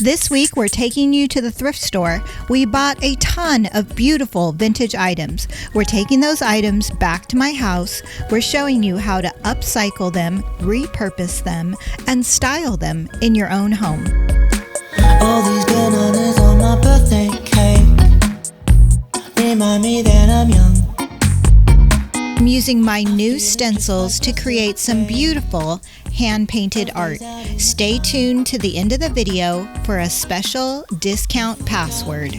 This week, we're taking you to the thrift store. We bought a ton of beautiful vintage items. We're taking those items back to my house. We're showing you how to upcycle them, repurpose them, and style them in your own home. All these bananas on my birthday cake remind me that I'm young. I'm using my new stencils to create some beautiful hand-painted art. Stay tuned to the end of the video for a special discount password.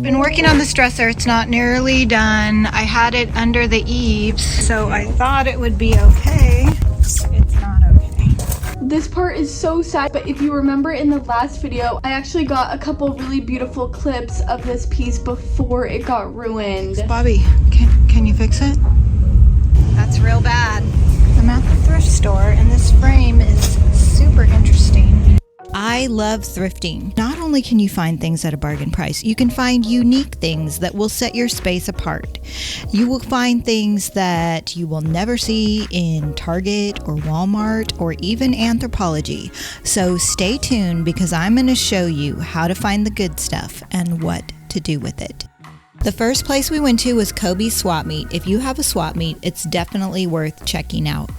Been working on this dresser. It's not nearly done. I had it under the eaves, so I thought it would be okay. It's not okay. This part is so sad, but if you remember in the last video, I actually got a couple really beautiful clips of this piece before it got ruined. Bobby, can you fix it? That's real bad. I'm at the thrift store and this frame is super interesting. I love thrifting. Not only can you find things at a bargain price, you can find unique things that will set your space apart. You will find things that you will never see in Target or Walmart or even Anthropologie. So stay tuned because I'm going to show you how to find the good stuff and what to do with it. The first place we went to was Kobe's Swap Meet. If you have a swap meet, it's definitely worth checking out.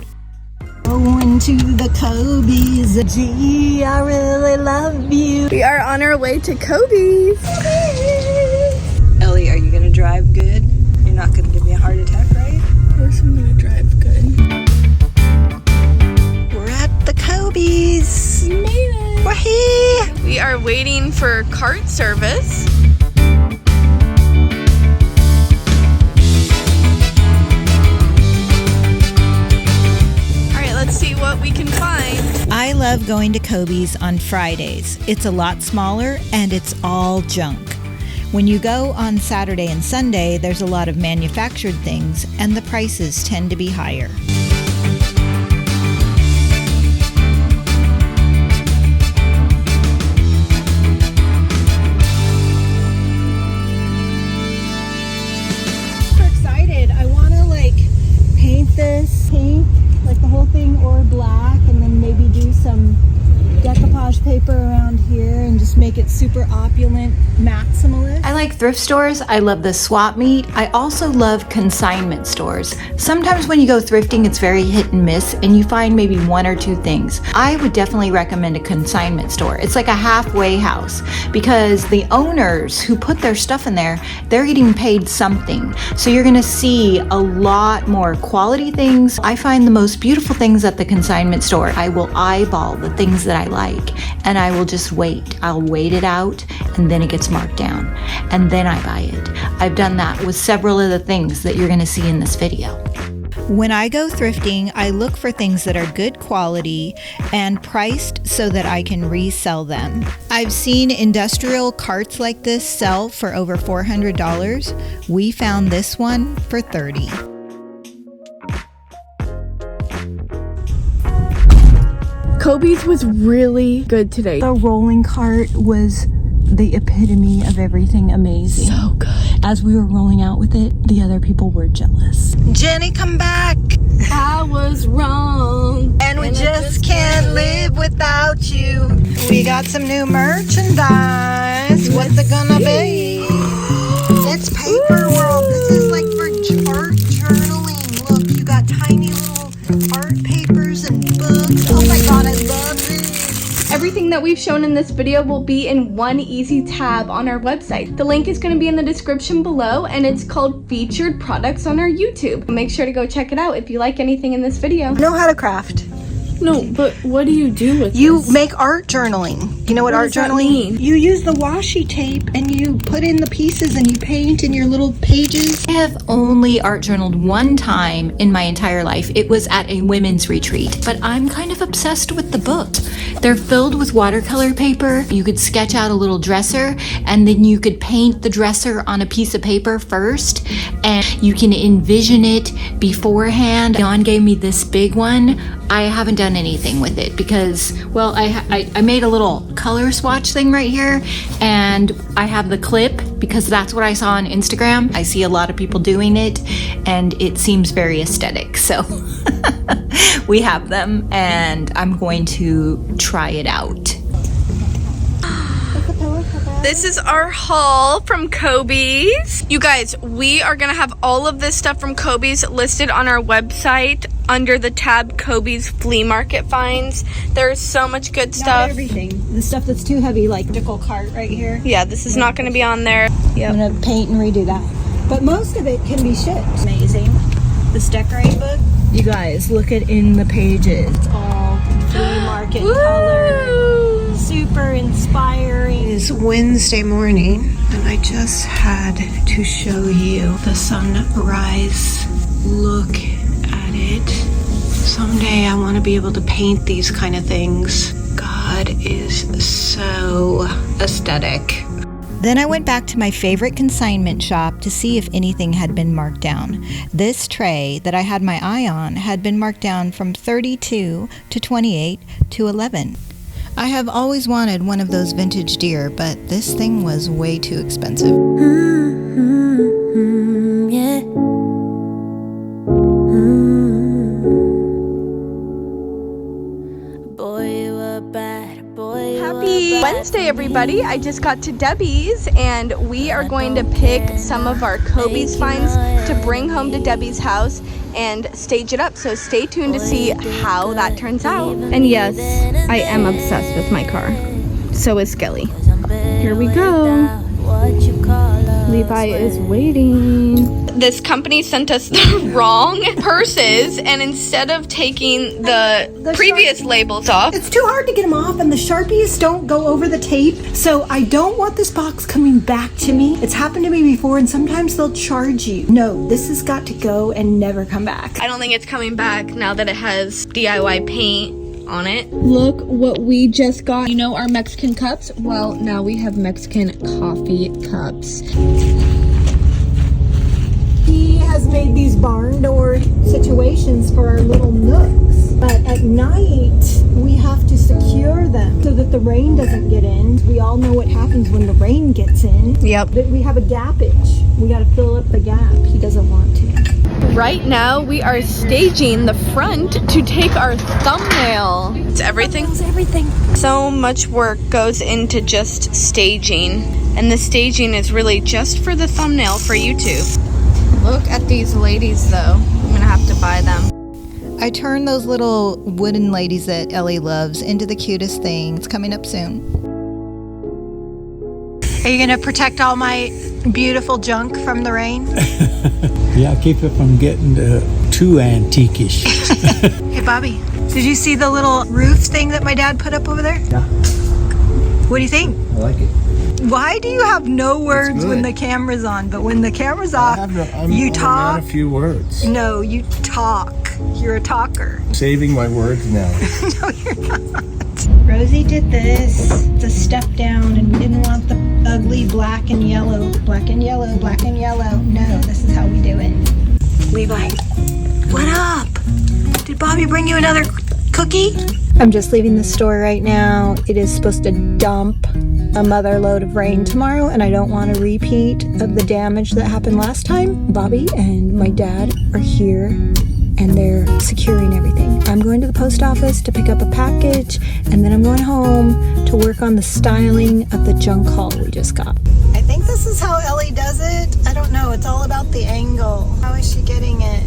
Going to the Kobe's. Gee, I really love you. We are on our way to Kobe's. Ellie, are you gonna drive good? You're not gonna give me a heart attack, right? Of course I'm gonna drive good. We're at the Kobe's. We made it. Wahee! We are waiting for cart service. Let's see what we can find. I love going to Kobe's on Fridays. It's a lot smaller and it's all junk. When you go on Saturday and Sunday, there's a lot of manufactured things and the prices tend to be higher. Super excited. I want to paint this pink. Like the whole thing or black, and then maybe do some decoupage paper around here and just make it super opulent, maximalist. I like thrift stores. I love the swap meet. I also love consignment stores. Sometimes when you go thrifting, it's very hit and miss and you find maybe one or two things. I would definitely recommend a consignment store. It's like a halfway house because the owners who put their stuff in there, they're getting paid something. So you're gonna see a lot more quality things. I find the most beautiful things at the consignment store. I will eyeball the things that I like and I will just wait. I'll wait it out and then it gets marked down and then I buy it. I've done that with several of the things that you're going to see in this video. When I go thrifting, I look for things that are good quality and priced so that I can resell them. I've seen industrial carts like this sell for over $400. We found this one for $30. Kobe's was really good today. The rolling cart was the epitome of everything amazing. So good. As we were rolling out with it, the other people were jealous. Jenny, come back! I was wrong. And we just can't live without you. We got some new merchandise. What's it gonna be? It's Paper World. This is like for art journaling. Look, you got tiny little art papers and books. Oh my god, I love this. Everything that we've shown in this video will be in one easy tab on our website. The link is going to be in the description below and it's called Featured Products on our YouTube. Make sure to go check it out if you like anything in this video. Know how to craft. No, but what do you do with You this? make art journaling. You know what art does that journaling mean? You use the washi tape and you put in the pieces and you paint in your little pages. I have only art journaled one time in my entire life. It was at a women's retreat, but I'm kind of obsessed with the book. They're filled with watercolor paper. You could sketch out a little dresser and then you could paint the dresser on a piece of paper first and you can envision it beforehand. Dawn gave me this big one. I haven't done anything with it because, well, I made a little color swatch thing right here, and I have the clip because that's what I saw on Instagram. I see a lot of people doing it and it seems very aesthetic, so we have them and I'm going to try it out. This is our haul from Kobe's. You guys, we are gonna have all of this stuff from Kobe's listed on our website under the tab Kobe's Flea Market Finds. There's so much good stuff. Not everything. The stuff that's too heavy, like Dickle cart right here. Yeah, this is not gonna be on there. Yep. I'm gonna paint and redo that. But most of it can be shipped. Amazing. This decorate book. You guys, look at in the pages. It's all flea market color. Super inspiring. It is Wednesday morning and I just had to show you the sunrise. Look at it. Someday I want to be able to paint these kind of things. God is so aesthetic. Then I went back to my favorite consignment shop to see if anything had been marked down. This tray that I had my eye on had been marked down from 32 to 28 to 11. I have always wanted one of those vintage deer, but this thing was way too expensive. Yeah. Boy, you a bad boy. Happy Wednesday, everybody. I just got to Debi's and we are going to pick some of our Kobe's finds to bring home to Debi's house and stage it up. So stay tuned to see how that turns out. And yes, I am obsessed with my car. So is Skelly. Here we go. Levi is waiting. This company sent us the wrong purses, and instead of taking the previous labels off, It's too hard to get them off and the Sharpies don't go over the tape. So I don't want this box coming back to me. It's happened to me before and sometimes they'll charge you. No, this has got to go and never come back. I don't think it's coming back now that it has DIY paint on it. Look what we just got. You know our Mexican cups? Well, now we have Mexican coffee cups. He has made these barn door situations for our little nooks. But at night, we have to secure them so that the rain doesn't get in. We all know what happens when the rain gets in. Yep. But we have a gappage. We got to fill up the gap. He doesn't want to. Right now we are staging the front to take our thumbnail. It's everything. So much work goes into just staging, and the staging is really just for the thumbnail for YouTube. Look at these ladies though. I'm gonna have to buy them. I turned those little wooden ladies that Ellie loves into the cutest thing. It's coming up soon. Are you gonna protect all my beautiful junk from the rain? Yeah, keep it from getting too antique-ish. Hey Bobby, did you see the little roof thing that my dad put up over there? Yeah, What do you think? I like it. Why do you have no words good. when the camera's on, but when the camera's off, I'm you a man talk? of few words. No, you talk. You're a talker. Saving my words now. No, you're not. Rosie did this. It's a step down and we didn't want the ugly black and yellow. Black and yellow, black and yellow. No, this is how we do it. Levi, what up? Did Bobby bring you another cookie? I'm just leaving the store right now. It is supposed to dump a mother load of rain tomorrow and I don't want a repeat of the damage that happened last time. Bobby and my dad are here and they're securing everything. I'm going to the post office to pick up a package and then I'm going home to work on the styling of the junk haul we just got. I think this is how Ellie does it. I don't know. It's all about the angle. How is she getting it?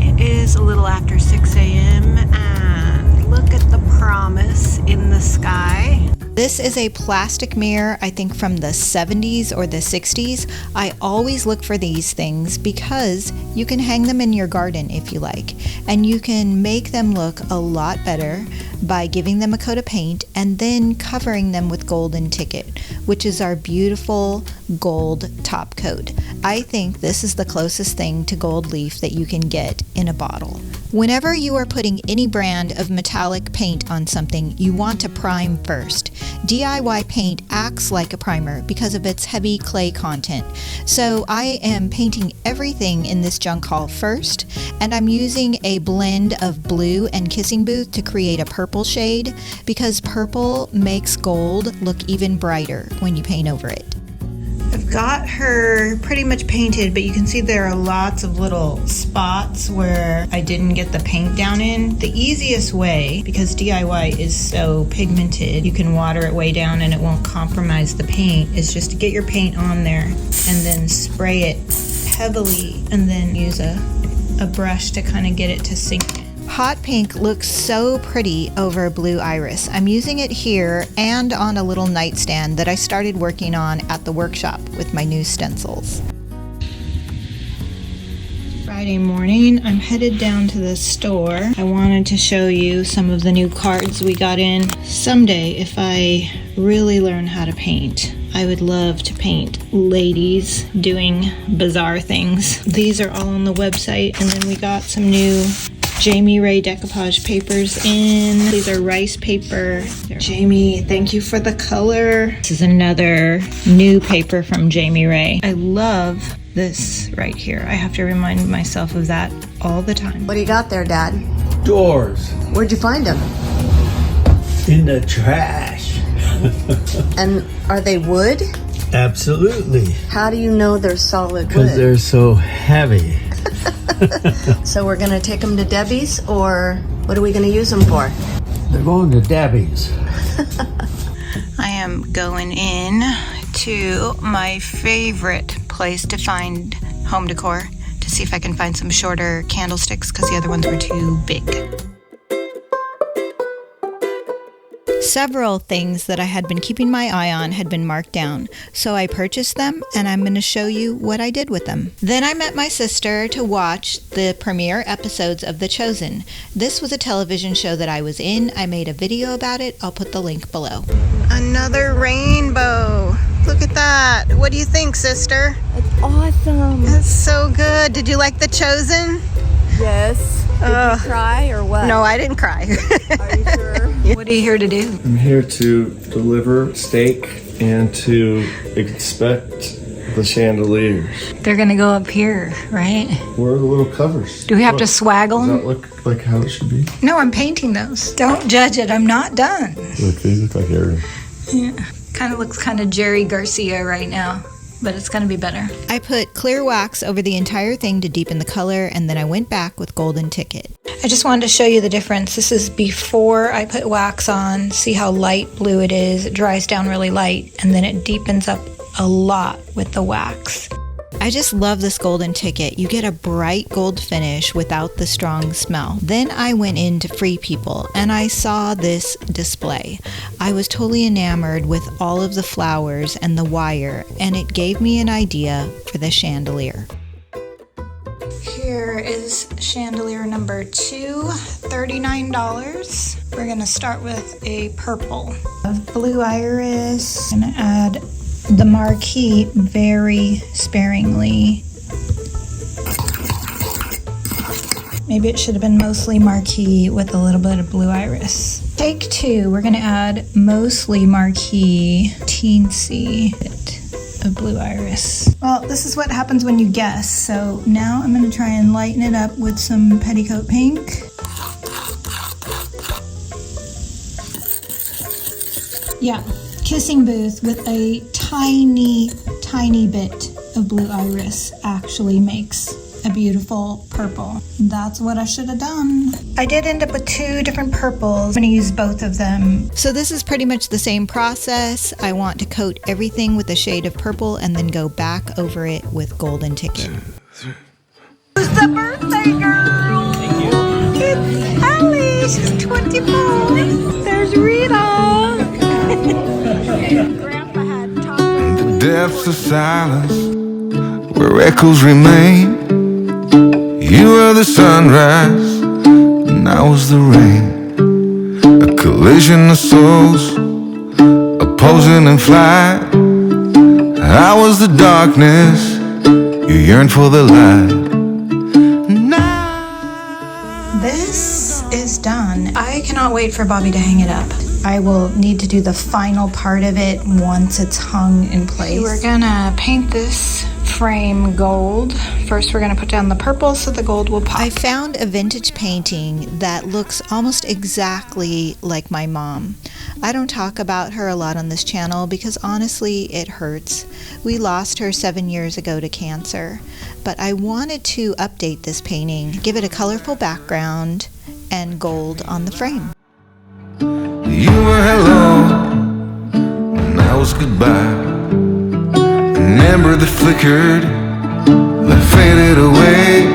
It is a little after 6 a.m. and look at the promise in the sky. This is a plastic mirror, I think from the 70s or the 60s. I always look for these things because you can hang them in your garden if you like, and you can make them look a lot better by giving them a coat of paint and then covering them with golden ticket, which is our beautiful gold top coat. I think this is the closest thing to gold leaf that you can get in a bottle. Whenever you are putting any brand of metallic paint on something, you want to prime first. DIY paint acts like a primer because of its heavy clay content. So I am painting everything in this junk haul first, and I'm using a blend of blue and Kissing Booth to create a purple shade because purple makes gold look even brighter when you paint over it. I've got her pretty much painted, but you can see there are lots of little spots where I didn't get the paint down in. The easiest way, because DIY is so pigmented, you can water it way down and it won't compromise the paint, is just to get your paint on there and then spray it heavily and then use a brush to kind of get it to sink in. Hot pink looks so pretty over blue iris. I'm using it here and on a little nightstand that I started working on at the workshop with my new stencils. Friday morning, I'm headed down to the store. I wanted to show you some of the new cards we got in. Someday, if I really learn how to paint, I would love to paint ladies doing bizarre things. These are all on the website, and then we got some new Jamie Ray decoupage papers in. These are rice paper. Jamie, thank you for the color. This is another new paper from Jamie Ray. I love this right here. I have to remind myself of that all the time. What do you got there, Dad? Doors Where'd you find them? in the trash. And are they wood? Absolutely. How do you know they're solid Because wood? they're so heavy. So we're gonna take them to Debi's, or what are we gonna use them for? They're going to Debi's. I am going in to my favorite place to find home decor to see if I can find some shorter candlesticks because the other ones were too big. Several things that I had been keeping my eye on had been marked down, so I purchased them and I'm going to show you what I did with them. Then I met my sister to watch the premiere episodes of The Chosen. This was a television show that I was in. I made a video about it. I'll put the link below. Another rainbow. Look at that. What do you think, sister? It's awesome. That's so good. Did you like The Chosen? Yes. Did you cry or what? No, I didn't cry. Are you sure? What are you here to do? I'm here to deliver steak and to inspect the chandeliers. They're gonna go up here, right? Where are the little covers? Do we have to swaggle Does them? that look like how it should be? No, I'm painting those. Don't judge it. I'm not done. Look, these look like air. Yeah. Kind of looks kind of Jerry Garcia right now, but it's gonna be better. I put clear wax over the entire thing to deepen the color, and then I went back with golden ticket. I just wanted to show you the difference. This is before I put wax on. See how light blue it is. It dries down really light, and then it deepens up a lot with the wax. I just love this golden ticket. You get a bright gold finish without the strong smell. Then I went into Free People and I saw this display. I was totally enamored with all of the flowers and the wire, and it gave me an idea for the chandelier. Here is chandelier number 2, $39. We're gonna start with a purple. Blue iris. I'm gonna add the marquee very sparingly. Maybe it should have been mostly marquee with a little bit of blue iris. Take 2, we're gonna add mostly marquee, teensy bit of blue iris. Well, this is what happens when you guess. So now I'm gonna try and lighten it up with some petticoat pink. Yeah, Kissing Booth with a tiny, tiny bit of blue iris actually makes a beautiful purple. That's what I should have done. I did end up with 2 different purples. I'm gonna use both of them. So this is pretty much the same process. I want to coat everything with a shade of purple and then go back over it with golden ticket. Who's the birthday girl? Thank you. It's Ellie. She's 24. There's Rita. Grandpa had The depths of silence where echoes remain. You were the sunrise, and I was the rain. A collision of souls, opposing in flight. I was the darkness, you yearned for the light. This is done. I cannot wait for Bobby to hang it up. I will need to do the final part of it once it's hung in place. We're gonna paint this frame gold. First, we're gonna put down the purple so the gold will pop. I found a vintage painting that looks almost exactly like my mom. I don't talk about her a lot on this channel because honestly, it hurts. We lost her 7 years ago to cancer, but I wanted to update this painting, give it a colorful background, and gold on the frame. You were hello, and that was goodbye. An ember that flickered, that faded away.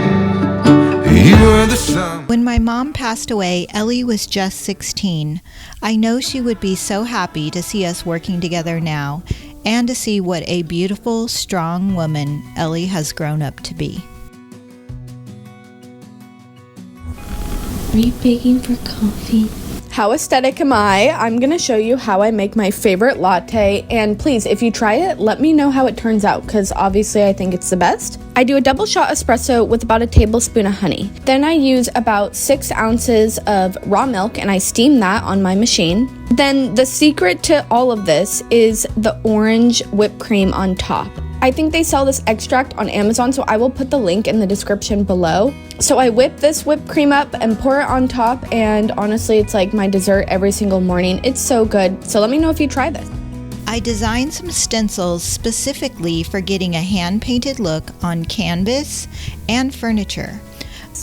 You were the sun. When my mom passed away, Ellie was just 16. I know she would be so happy to see us working together now and to see what a beautiful, strong woman Ellie has grown up to be. Are you begging for coffee? How aesthetic am I? I'm gonna show you how I make my favorite latte, and please, if you try it, let me know how it turns out, because obviously I think it's the best. I do a double shot espresso with about a tablespoon of honey. Then I use about 6 ounces of raw milk and I steam that on my machine. Then the secret to all of this is the orange whipped cream on top. I think they sell this extract on Amazon, so I will put the link in the description below. So I whip this whipped cream up and pour it on top, and honestly, it's like my dessert every single morning. It's so good. So let me know if you try this. I designed some stencils specifically for getting a hand-painted look on canvas and furniture.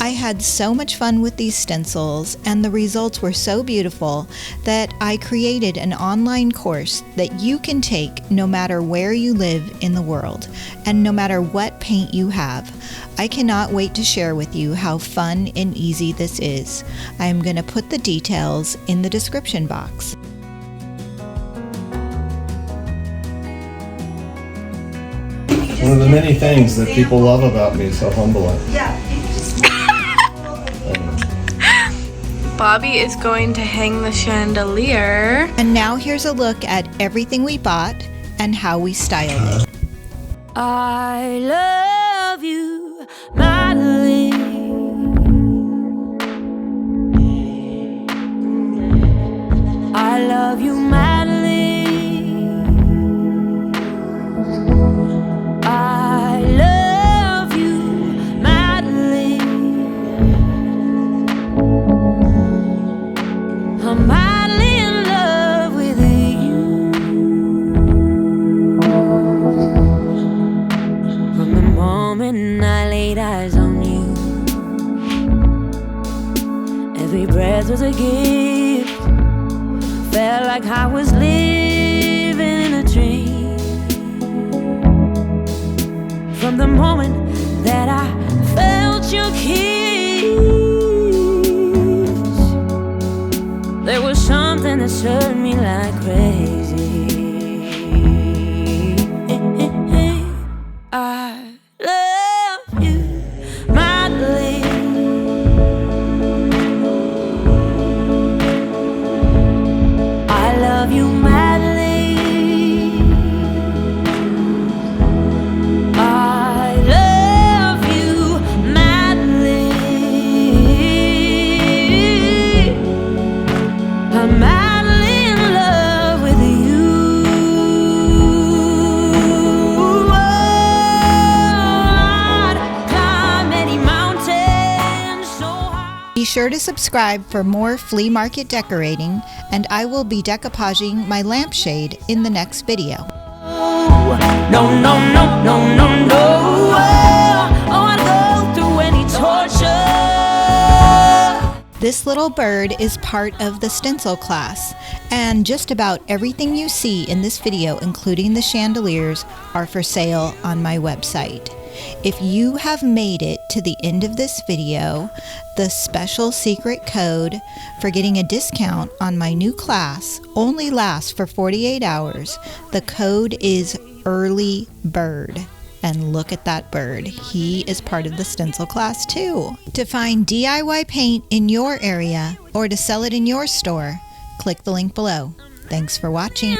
I had so much fun with these stencils, and the results were so beautiful that I created an online course that you can take no matter where you live in the world and no matter what paint you have. I cannot wait to share with you how fun and easy this is. I am going to put the details in the description box. One of the many things that people love about me, so humbling. Bobby is going to hang the chandelier. And now here's a look at everything we bought and how we styled it. I love you, madly. I love you, madly. I love you, madly. I'm madly in love with you. From the moment I laid eyes on you, every breath was a gift. Felt like I was living in a dream. From the moment that I felt your kiss, there was something that stirred me like crazy. I love you, madly. I love you, madly. I love you, madly. I'm madly in love with you. I'd climb any mountain so high. Be sure to subscribe for more flea market decorating, and I will be decoupaging my lampshade in the next video. No, no, no, no, no, no. Oh, I'd go through any torture. This little bird is part of the stencil class, and just about everything you see in this video, including the chandeliers, are for sale on my website. If you have made it to the end of this video, the special secret code for getting a discount on my new class only lasts for 48 hours. The code is Early Bird. And look at that bird. He is part of the stencil class too. To find DIY paint in your area or to sell it in your store, click the link below. Thanks for watching.